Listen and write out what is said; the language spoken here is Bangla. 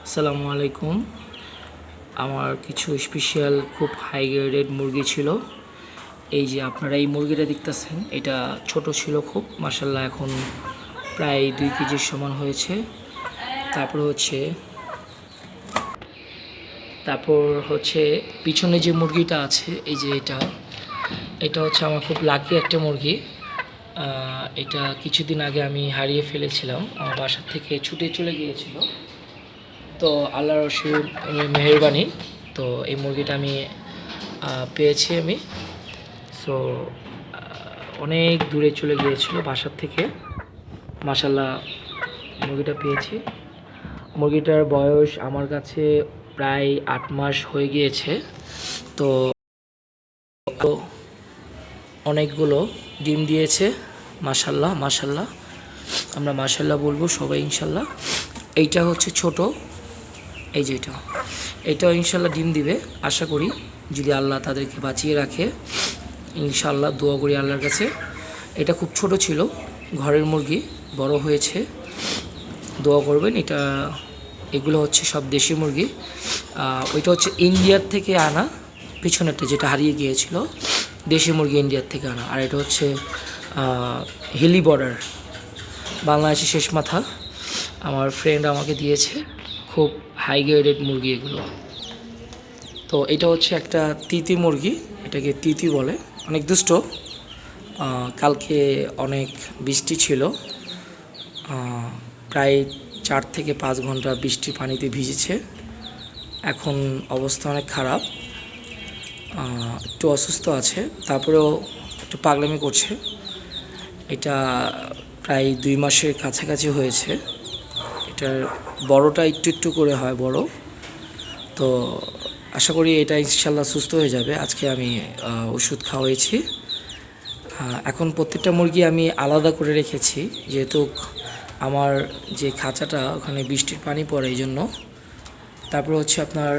আসসালামু আলাইকুম। আমার কিছু স্পেশাল খুব হাই গ্রেডেড মুরগি ছিল। এই যে আপনারা এই মুরগিটা দেখতেছেন, এটা ছোট ছিল খুব, মাশাল্লাহ এখন প্রায় 2 কেজির সমান হয়েছে। তারপর হচ্ছে পিছনে যে মুরগিটা আছে, এই যে এটা হচ্ছে আমার খুব লাকি একটা মুরগি। এটা কিছুদিন আগে আমি হারিয়ে ফেলেছিলাম, আমার বাসা থেকে ছুটে চলে গিয়েছিল। তো আল্লাহর অসীম মেহেরবানি, তো এই মুরগিটা আমি পেয়েছি আমি। সো অনেক দূরে চলে গিয়েছিল বাসার থেকে, মাশাল্লাহ মুরগিটা পেয়েছি। মুরগিটার বয়স আমার কাছে প্রায় 8 মাস হয়ে গিয়েছে। তো অনেকগুলো ডিম দিয়েছে, মাশাল্লাহ মাশাল্লাহ, আমরা মাশাল্লাহ বলবো সবাই ইনশাল্লাহ। এইটা হচ্ছে ছোট, এই যে এটাও ইনশাল্লাহ ডিম দিবে আশা করি, যদি আল্লাহ তাদেরকে বাঁচিয়ে রাখে। ইনশাল্লাহ দোয়া করি আল্লাহর কাছে। এটা খুব ছোট ছিল, ঘরের মুরগি, বড় হয়েছে, দোয়া করবেন। এগুলো হচ্ছে সব দেশি মুরগি। ওইটা হচ্ছে ইন্ডিয়ার থেকে আনা, পিছনেরটা যেটা হারিয়ে গিয়েছিল, দেশি মুরগি ইন্ডিয়ার থেকে আনা। আর এটা হচ্ছে হিলি বর্ডার, বাংলাদেশের শেষ মাথা, আমার ফ্রেন্ড আমাকে দিয়েছে। খুব হাই গ্রেডেড মুরগি এগুলো। তো এটা হচ্ছে একটা তিতি মুরগি, এটাকে তিতি বলে, অনেক দুষ্ট। কালকে অনেক বৃষ্টি ছিল, প্রায় 4 থেকে 5 ঘন্টা বৃষ্টির পানিতে ভিজেছে। এখন অবস্থা অনেক খারাপ, একটু অসুস্থ আছে, তারপরেও একটু পাগলামি করছে। এটা প্রায় 2 মাসের কাছাকাছি হয়েছে। এটার বড়টা একটু একটু করে হয় বড়। তো আশা করি এটা ইনশাল্লাহ সুস্থ হয়ে যাবে। আজকে আমি ওষুধ খাওয়াইছি। এখন প্রত্যেকটা মুরগি আমি আলাদা করে রেখেছি, যেহেতু আমার যে খাঁচাটা ওখানে বৃষ্টির পানি পড়ে, এই জন্য। তারপর হচ্ছে আপনার